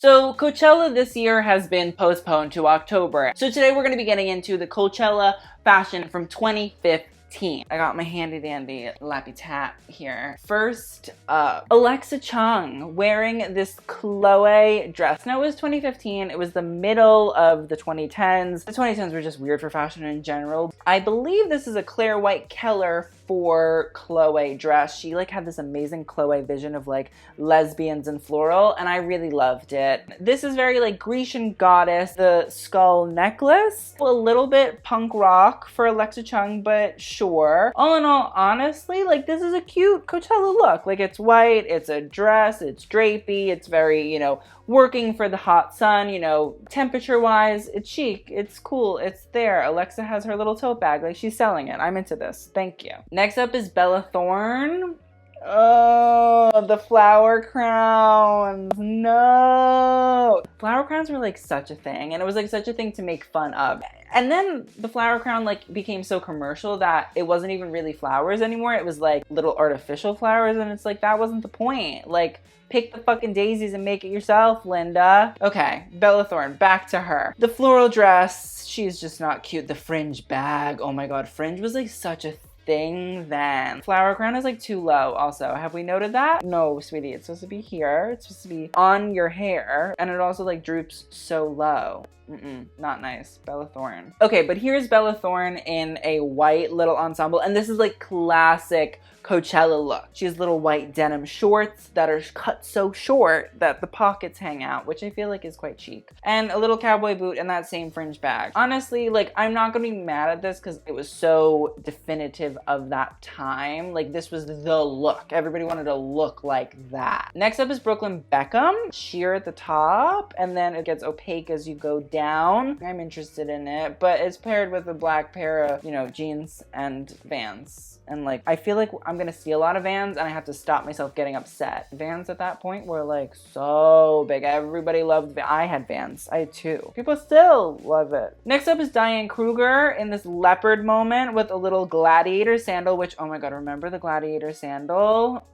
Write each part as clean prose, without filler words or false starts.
So Coachella this year has been postponed to October. So today we're going to be getting into the Coachella fashion from 2015. I got my handy dandy lappy tap here. First up, Alexa Chung wearing this Chloe dress. Now it was 2015. It was the middle of the 2010s. The 2010s were just weird for fashion in general. I believe this is a Claire White Keller for Chloe dress. She like had this amazing Chloe vision of like lesbians and floral, and I really loved it. This is very like Grecian goddess. The skull necklace, a little bit punk rock for Alexa Chung, but sure. All in all, honestly, like this is a cute Coachella look. Like it's white, it's a dress, it's drapey, it's very, you know, working for the hot sun, you know, temperature wise, it's chic, it's cool, it's there. Alexa has her little tote bag, like she's selling it. I'm into this, thank you. Next up is Bella Thorne. Oh, the flower crowns. No. Flower crowns were like such a thing, and it was like such a thing to make fun of. And then the flower crown like became so commercial that it wasn't even really flowers anymore. It was like little artificial flowers, and it's like that wasn't the point. Like pick the fucking daisies and make it yourself, Linda. Okay, Bella Thorne, back to her. The floral dress, she's just not cute. The fringe bag, oh my god, fringe was like such a thing then. Flower crown is like too low also. Have we noted that? No, sweetie, it's supposed to be here. It's supposed to be on your hair, and it also like droops so low. Not nice. Bella Thorne. Okay, but here's Bella Thorne in a white little ensemble, and this is like classic Coachella look. She has little white denim shorts that are cut so short that the pockets hang out, which I feel like is quite chic. And a little cowboy boot and that same fringe bag. Honestly, like I'm not gonna be mad at this because it was so definitive of that time. Like this was the look. Everybody wanted to look like that. Next up is Brooklyn Beckham. Sheer at the top, and then it gets opaque as you go down. I'm interested in it, but it's paired with a black pair of, you know, jeans and Vans. And like, I feel like I'm gonna see a lot of Vans and I have to stop myself getting upset. Vans at that point were like so big. Everybody loved Vans. I had Vans. I had two. People still love it. Next up is Diane Kruger in this leopard moment with a little gladiator sandal, which, oh my god, remember the gladiator sandal?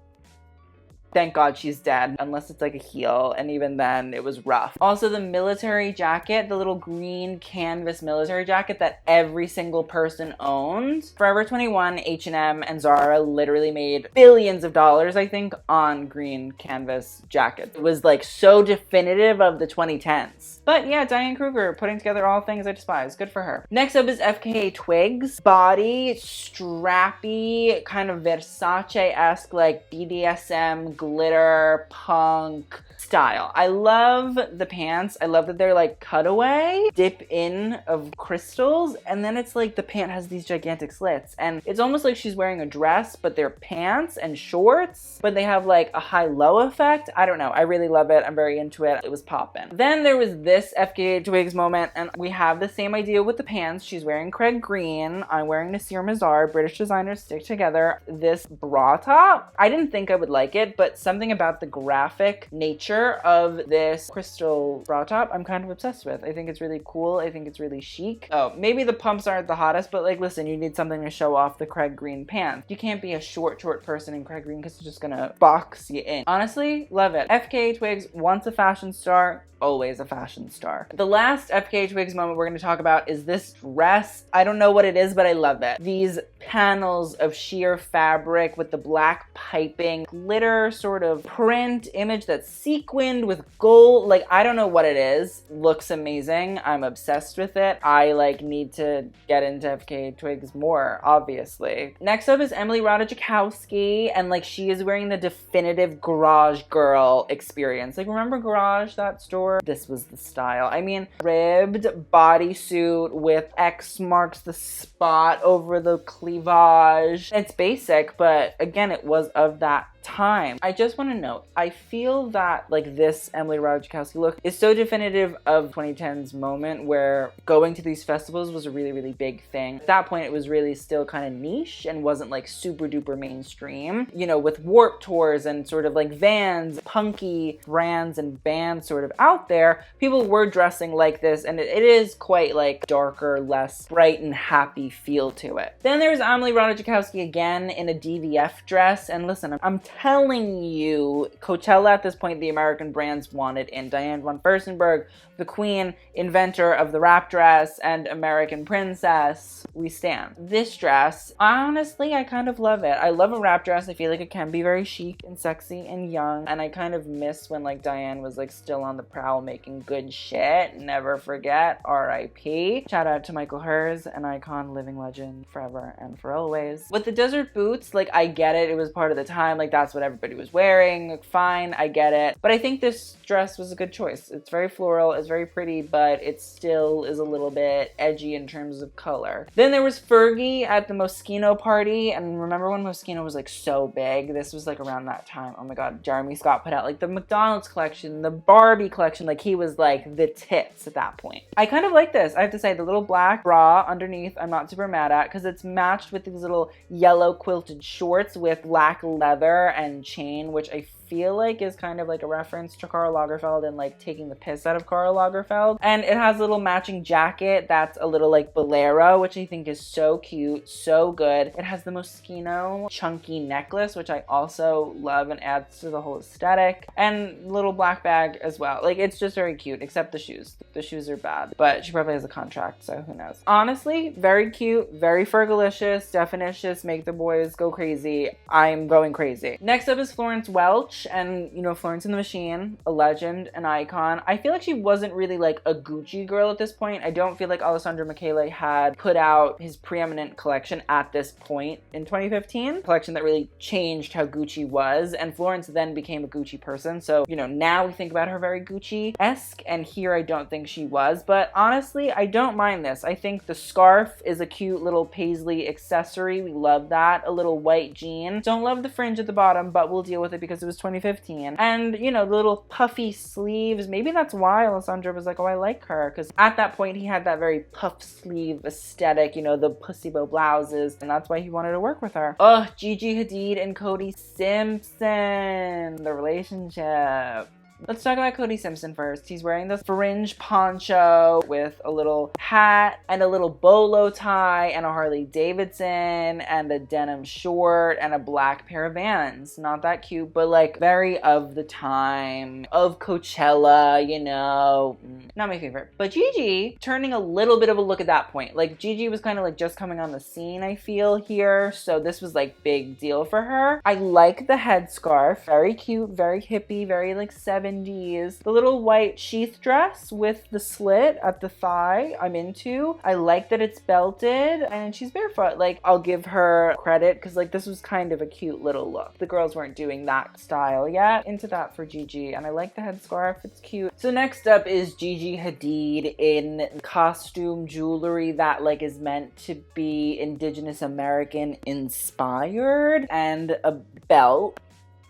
Thank God she's dead, unless it's like a heel, and even then it was rough. Also the military jacket, the little green canvas military jacket that every single person owned. Forever 21, H&M, and Zara literally made billions of dollars, I think, on green canvas jackets. It was like so definitive of the 2010s. But yeah, Diane Kruger putting together all things I despise. Good for her. Next up is FKA Twigs. Body, strappy, kind of Versace-esque, like BDSM, glitter, punk style. I love the pants. I love that they're like cutaway, dip in of crystals, and then it's like the pant has these gigantic slits, and it's almost like she's wearing a dress, but they're pants and shorts, but they have like a high-low effect. I don't know. I really love it. I'm very into it. It was poppin'. Then there was this FKA Twigs moment, and we have the same idea with the pants. She's wearing Craig Green. I'm wearing Nasir Mazar. British designers stick together. This bra top, I didn't think I would like it, but something about the graphic nature of this crystal bra top I'm kind of obsessed with. I think it's really cool. I think it's really chic. Oh, maybe the pumps aren't the hottest, but like listen, you need something to show off the Craig Green pants. You can't be a short person in Craig Green because it's just gonna box you in. Honestly, love it. FKA Twigs, once a fashion star, always a fashion star. The last FKA Twigs moment we're going to talk about is this dress. I don't know what it is, but I love it. These panels of sheer fabric with the black piping, glitter sort of print image that's sequined with gold. Like, I don't know what it is. Looks amazing. I'm obsessed with it. I like need to get into FKA Twigs more, obviously. Next up is Emily Ratajkowski, and like she is wearing the definitive Garage Girl experience. Like, remember Garage, that store? This was the style. I mean, ribbed bodysuit with X marks the spot over the cleavage. It's basic, but again, it was of that time. I just want to note, I feel that like this Emily Ratajkowski look is so definitive of 2010's moment where going to these festivals was a really, really big thing. At that point, it was really still kind of niche and wasn't like super duper mainstream. You know, with Warped Tours and sort of like Vans, punky brands and bands sort of out there, people were dressing like this, and it is quite like darker, less bright and happy feel to it. Then there's Emily Ratajkowski again in a DVF dress, and listen, I'm telling you, Coachella at this point, the American brands wanted in. Diane Von Furstenberg, the queen, inventor of the wrap dress and American princess, we stand. This dress, honestly, I kind of love it. I love a wrap dress. I feel like it can be very chic and sexy and young, and I kind of miss when like Diane was like still on the prowl making good shit. Never forget, R.I.P. Shout out to Michael Hers, an icon, living legend, forever and for always. With the desert boots, like I get it. It was part of the time. Like that's what everybody was wearing. Like, fine, I get it. But I think this dress was a good choice. It's very floral. It's very pretty, but it still is a little bit edgy in terms of color. Then there was Fergie at the Moschino party. And remember when Moschino was like so big? This was like around that time. Oh my God, Jeremy Scott put out like the McDonald's collection, the Barbie collection. Like he was like the tits at that point. I kind of like this. I have to say, the little black bra underneath, I'm not super mad at because it's matched with these little yellow quilted shorts with black leather and chain, which I feel like is kind of like a reference to Karl Lagerfeld and like taking the piss out of Karl Lagerfeld. And it has a little matching jacket that's a little like bolero, which I think is so cute, so good. It has the Moschino chunky necklace, which I also love and adds to the whole aesthetic, and little black bag as well. Like it's just very cute, except the shoes. The shoes are bad, but she probably has a contract, so who knows. Honestly, very cute, very Fergalicious, definitious, make the boys go crazy. I'm going crazy. Next up is Florence Welch. And you know, Florence and the Machine, a legend, an icon. I feel like she wasn't really like a Gucci girl at this point. I don't feel like Alessandro Michele had put out his preeminent collection at this point in 2015. Collection that really changed how Gucci was. And Florence then became a Gucci person. So, you know, now we think about her very Gucci-esque. And here I don't think she was. But honestly, I don't mind this. I think the scarf is a cute little paisley accessory. We love that. A little white jean. Don't love the fringe at the bottom, but we'll deal with it because it was 2015. And you know, the little puffy sleeves, maybe that's why Alessandro was like, oh, I like her, because at that point he had that very puff sleeve aesthetic, you know, the pussy bow blouses, and that's why he wanted to work with her. Oh, Gigi Hadid and Cody Simpson, the relationship. Let's talk about Cody Simpson first. He's wearing this fringe poncho with a little hat and a little bolo tie and a Harley Davidson and a denim short and a black pair of Vans. Not that cute, but like very of the time, of Coachella, you know. Not my favorite. But Gigi turning a little bit of a look at that point. Like Gigi was kind of like just coming on the scene, I feel, here. So this was like big deal for her. I like the headscarf. Very cute, very hippie, very like 70s. The little white sheath dress with the slit at the thigh, I'm into. I like that it's belted and she's barefoot. Like, I'll give her credit because like this was kind of a cute little look. The girls weren't doing that style yet. Into that for Gigi, and I like the headscarf. It's cute. So next up is Gigi Hadid in costume jewelry that like is meant to be Indigenous American inspired, and a belt.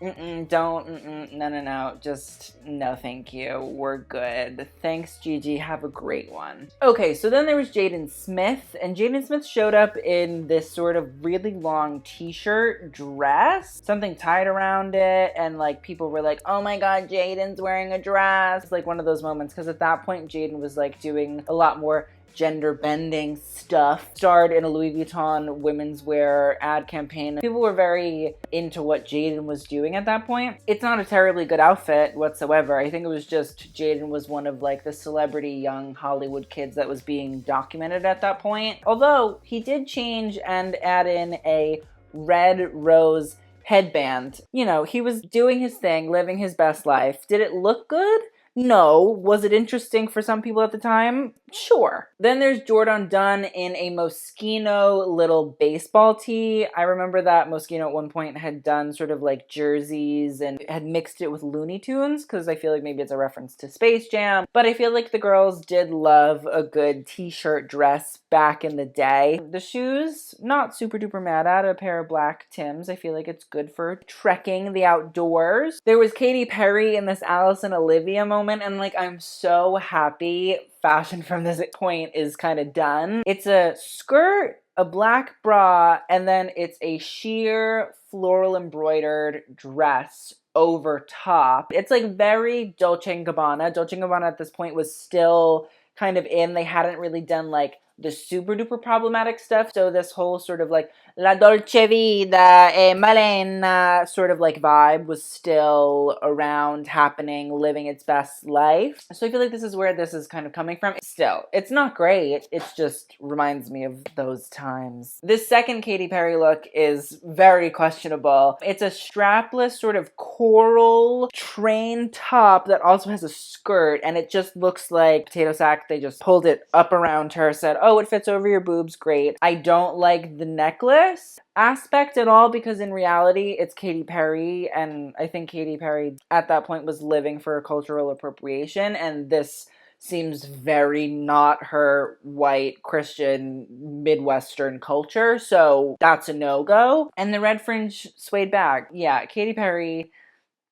No. Just no, thank you. We're good. Thanks, Gigi. Have a great one. Okay, so then there was Jaden Smith, and Jaden Smith showed up in this sort of really long t-shirt dress, something tied around it, and like people were like, oh my God, Jaden's wearing a dress. It's like one of those moments, because at that point, Jaden was like doing a lot more gender bending stuff. Starred in a Louis Vuitton women's wear ad campaign. People were very into what Jaden was doing at that point. It's not a terribly good outfit whatsoever. I think it was just Jaden was one of like the celebrity young Hollywood kids that was being documented at that point. Although he did change and add in a red rose headband. You know, he was doing his thing, living his best life. Did it look good? No. Was it interesting for some people at the time? Sure. Then there's Jourdan Dunn in a Moschino little baseball tee. I remember that Moschino at one point had done sort of like jerseys and had mixed it with Looney Tunes, because I feel like maybe it's a reference to Space Jam. But I feel like the girls did love a good t-shirt dress back in the day. The shoes, not super duper mad at. A pair of black Tims. I feel like it's good for trekking the outdoors. There was Katy Perry in this Alice and Olivia moment, and like I'm so happy fashion from this point is kind of done. It's a skirt, a black bra, and then it's a sheer floral embroidered dress over top. It's like very Dolce & Gabbana. Dolce & Gabbana at this point was still kind of in. They hadn't really done like the super duper problematic stuff. So this whole sort of like La Dolce Vita e Malena sort of like vibe was still around, happening, living its best life. So I feel like this is where this is kind of coming from. Still, it's not great. It just reminds me of those times. This second Katy Perry look is very questionable. It's a strapless sort of coral train top that also has a skirt, and it just looks like potato sack. They just pulled it up around her, said, oh, it fits over your boobs, great. I don't like the necklace aspect at all, because in reality it's Katy Perry, and I think Katy Perry at that point was living for cultural appropriation, and this seems very not her white Christian Midwestern culture, so that's a no-go. And the red fringe suede bag, yeah, Katy Perry,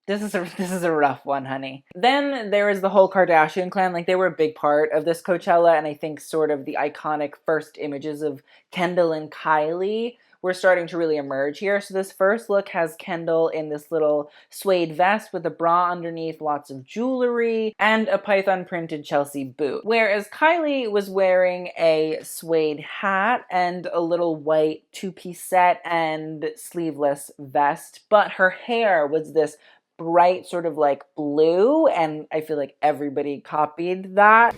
this is a rough one, honey. Then there is the whole Kardashian clan. Like, they were a big part of this Coachella, and I think sort of the iconic first images of Kendall and Kylie were starting to really emerge here. So this first look has Kendall in this little suede vest with a bra underneath, lots of jewelry, and a python printed Chelsea boot. Whereas Kylie was wearing a suede hat and a little white two-piece set and sleeveless vest, but her hair was this bright sort of like blue, and I feel like everybody copied that.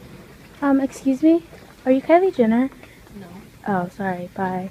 Excuse me? Are you Kylie Jenner? No. Oh, sorry. Bye.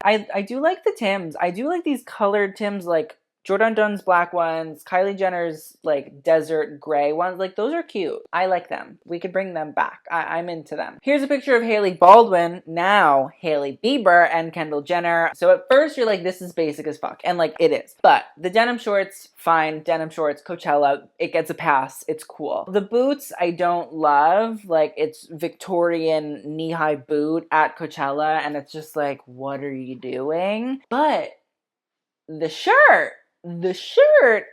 I do like the Tims. I do like these colored Tims, like Jourdan Dunn's black ones, Kylie Jenner's like desert gray ones. Like, those are cute. I like them. We could bring them back. I'm into them. Here's a picture of Hailey Baldwin, now Hailey Bieber, and Kendall Jenner. So at first you're like, this is basic as fuck. And like, it is. But the denim shorts, fine. Denim shorts, Coachella, it gets a pass. It's cool. The boots I don't love. Like, it's Victorian knee-high boot at Coachella, and it's just like, what are you doing? But the shirt,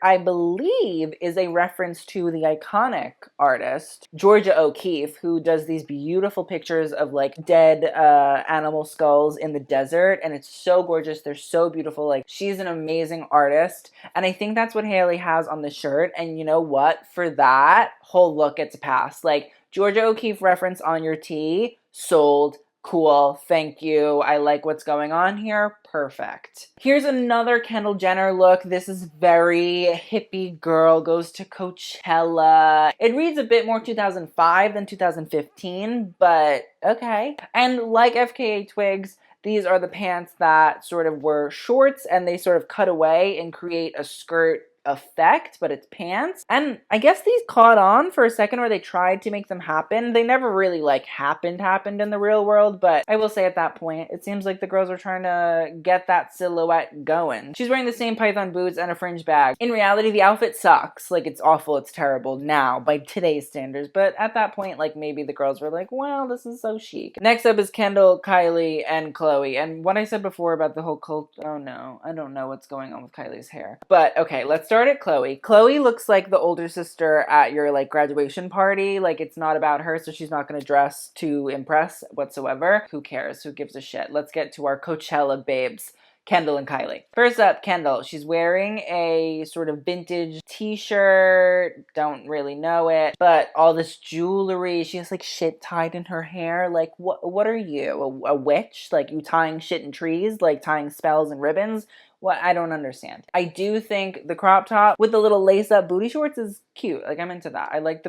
I believe, is a reference to the iconic artist, Georgia O'Keeffe, who does these beautiful pictures of like dead animal skulls in the desert. And it's so gorgeous. They're so beautiful. Like, she's an amazing artist. And I think that's what Hailey has on the shirt. And you know what? For that whole look, it's a pass. Like, Georgia O'Keeffe reference on your tee, sold. Cool, thank you. I like what's going on here. Perfect. Here's another Kendall Jenner look. This is very hippie girl, goes to Coachella. It reads a bit more 2005 than 2015, but okay. And like FKA Twigs, these are the pants that sort of were shorts, and they sort of cut away and create a skirt effect, but it's pants. And I guess these caught on for a second, or they tried to make them happen. They never really like happened in the real world, but I will say at that point, it seems like the girls were trying to get that silhouette going. She's wearing the same python boots and a fringe bag. In reality, the outfit sucks. Like, it's awful, it's terrible now by today's standards, but at that point, like, maybe the girls were like, well, this is so chic. Next up is Kendall, Kylie, and Chloe. And what I said before about the whole cult, oh no, I don't know what's going on with Kylie's hair. But okay, let's start at Chloe. Chloe looks like the older sister at your like graduation party. Like, it's not about her, so she's not going to dress to impress whatsoever. Who cares? Who gives a shit? Let's get to our Coachella babes, Kendall and Kylie. First up, Kendall. She's wearing a sort of vintage t-shirt. Don't really know it, but all this jewelry. She has like shit tied in her hair. Like, what are you? A witch? Like, you tying shit in trees? Like, tying spells and ribbons? What? I don't understand. I do think the crop top with the little lace-up booty shorts is cute. Like, I'm into that. I like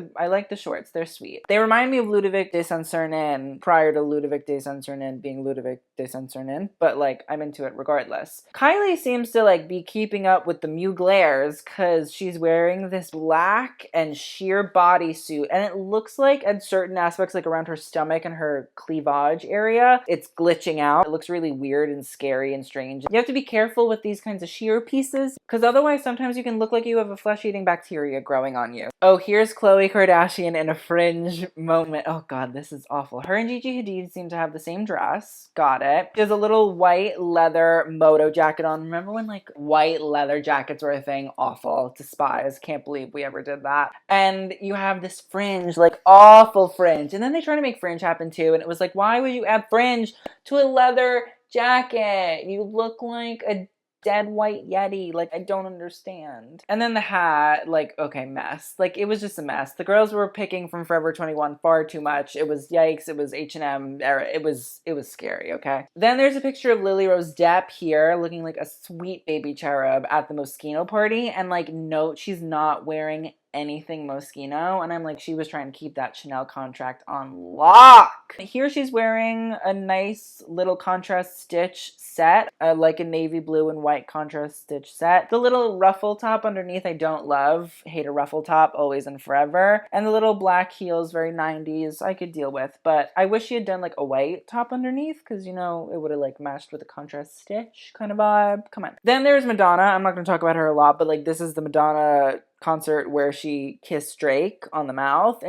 the shorts. They're sweet. They remind me of Ludovic de Saint-Cernin prior to Ludovic de Saint-Cernin being Ludovic de Saint-Cernin, but like, I'm into it regardless. Kylie seems to like be keeping up with the Muglaires because she's wearing this black and sheer bodysuit, and it looks like at certain aspects, like around her stomach and her cleavage area, it's glitching out. It looks really weird and scary and strange. You have to be careful with these kinds of sheer pieces, because otherwise sometimes you can look like you have a flesh-eating bacteria growing on you. Oh, here's Khloe Kardashian in a fringe moment. Oh god, this is awful. Her and Gigi Hadid seem to have the same dress. Got it. She has a little white leather moto jacket on. Remember when like white leather jackets were a thing? Awful. Despise. Can't believe we ever did that. And you have this fringe, like awful fringe. And then they try to make fringe happen too. And it was like, why would you add fringe to a leather jacket? You look like a dead white Yeti. Like, I don't understand. And then the hat, like, okay, mess. Like, it was just a mess. The girls were picking from Forever 21 far too much. It was yikes. It was H&M. It was scary, okay? Then there's a picture of Lily Rose Depp here looking like a sweet baby cherub at the Moschino party. And like, note, she's not wearing anything Moschino, and I'm like, she was trying to keep that Chanel contract on lock. Here she's wearing a nice little contrast stitch set, like a navy blue and white contrast stitch set. The little ruffle top underneath I don't love. Hate a ruffle top, always and forever. And the little black heels, very 90s, I could deal with, but I wish she had done like a white top underneath, because you know, it would have like matched with a contrast stitch kind of vibe. Come on. Then there's Madonna. I'm not going to talk about her a lot, but like, this is the Madonna concert where she kissed Drake on the mouth.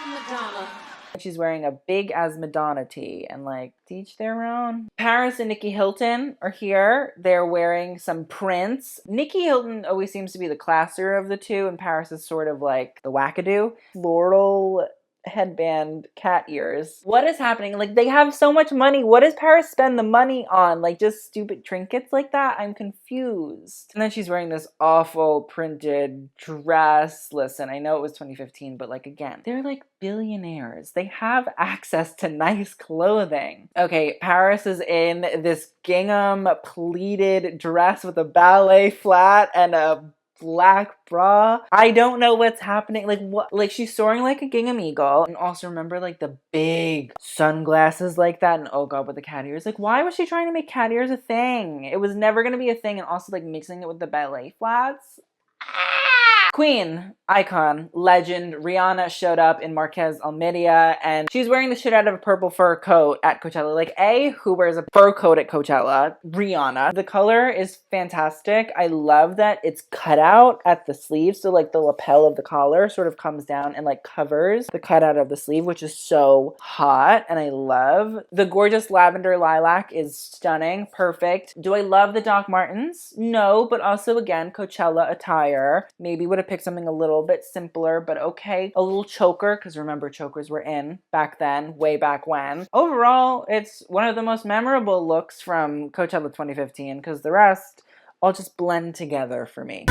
Madonna. She's wearing a big as Madonna tee, and like, to each their own. Paris and Nicki Hilton are here. They're wearing some prints. Nicki Hilton always seems to be the classier of the two, and Paris is sort of like the wackadoo. Floral headband, cat ears. What is happening? Like, they have so much money. What does Paris spend the money on? Like, just stupid trinkets like that? I'm confused. And then she's wearing this awful printed dress. Listen, I know it was 2015, but like, again, they're like billionaires. They have access to nice clothing. Okay, Paris is in this gingham pleated dress with a ballet flat and a black bra. I don't know what's happening. Like, what? Like, she's soaring like a gingham eagle. And also remember, like, the big sunglasses like that. And oh god, with the cat ears. Like, why was she trying to make cat ears a thing? It was never gonna be a thing. And also, like, mixing it with the ballet flats. Queen, icon, legend, Rihanna showed up in Marquez Almeria, and she's wearing the shit out of a purple fur coat at Coachella. Like, who wears a fur coat at Coachella? Rihanna. The color is fantastic. I love that it's cut out at the sleeve, so like the lapel of the collar sort of comes down and like covers the cutout of the sleeve, which is so hot, and I love. The gorgeous lavender lilac is stunning, perfect. Do I love the Doc Martens? No, but also, again, Coachella attire. Maybe would have picked something a little bit simpler, but okay. A little choker, because remember, chokers were in back then, way back when. Overall, it's one of the most memorable looks from Coachella 2015, because the rest all just blend together for me.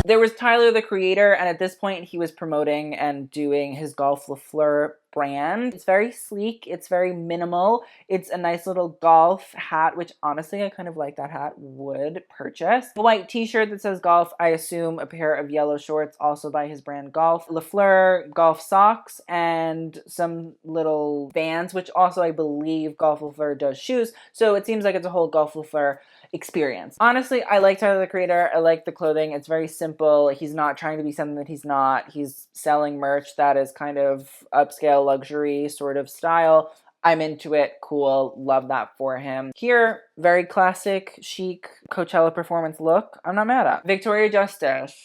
There was Tyler, the Creator, and at this point he was promoting and doing his Golf Fleur brand. It's very sleek, it's very minimal, it's a nice little golf hat, which honestly I kind of like that hat, would purchase. A white t-shirt that says golf, I assume a pair of yellow shorts, also by his brand Golf. Fleur golf socks, and some little Vans, which also I believe Golf Fleur does shoes, so it seems like it's a whole Golf Fleur experience. Honestly, I like Tyler, the Creator. I like the clothing. It's very simple. He's not trying to be something that he's not. He's selling merch that is kind of upscale luxury sort of style. I'm into it. Cool. Love that for him. Here, very classic, chic Coachella performance look. I'm not mad at. Victoria Justice.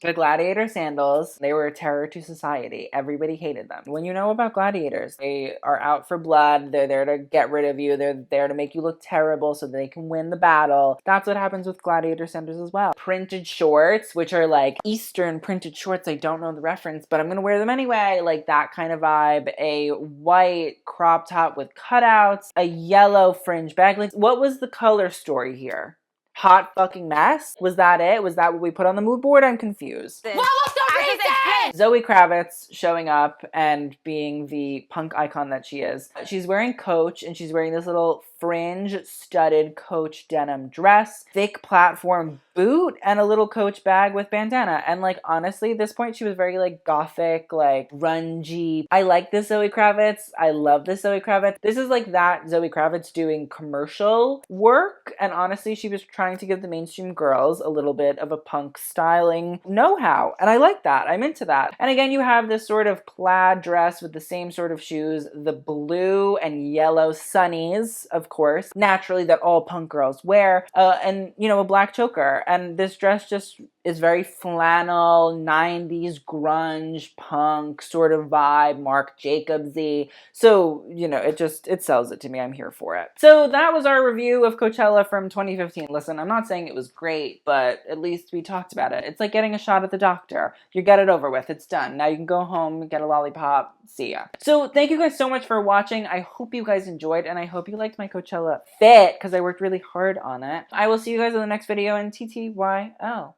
The gladiator sandals, they were a terror to society. Everybody hated them. When you know about gladiators, they are out for blood. They're there to get rid of you. They're there to make you look terrible so they can win the battle. That's what happens with gladiator sandals as well. Printed shorts, which are like Eastern printed shorts. I don't know the reference, but I'm going to wear them anyway. Like that kind of vibe. A white crop top with cutouts. A yellow fringe bag. Like, what was the color story here? Hot fucking mess? Was that it? Was that what we put on the mood board? I'm confused. What was the reason? Zoe Kravitz showing up and being the punk icon that she is. She's wearing Coach, and she's wearing this little fringe studded Coach denim dress, thick platform boot, and a little Coach bag with bandana. And like, honestly, at this point she was very like gothic, like grungy. I like this Zoe Kravitz. I love this Zoe Kravitz. This is like that Zoe Kravitz doing commercial work, and honestly she was trying to give the mainstream girls a little bit of a punk styling know-how, and I like that. I'm into that. And again, you have this sort of plaid dress with the same sort of shoes, the blue and yellow sunnies, of course, naturally, that all punk girls wear, and you know, a black choker. And this dress just is very flannel, 90s grunge, punk sort of vibe, Marc Jacobsy. So, you know, it sells it to me. I'm here for it. So that was our review of Coachella from 2015. Listen, I'm not saying it was great, but at least we talked about it. It's like getting a shot at the doctor. You get it over with. It's done. Now you can go home, get a lollipop. See ya. So thank you guys so much for watching. I hope you guys enjoyed, and I hope you liked my Coachella fit because I worked really hard on it. I will see you guys in the next video, and TTYL.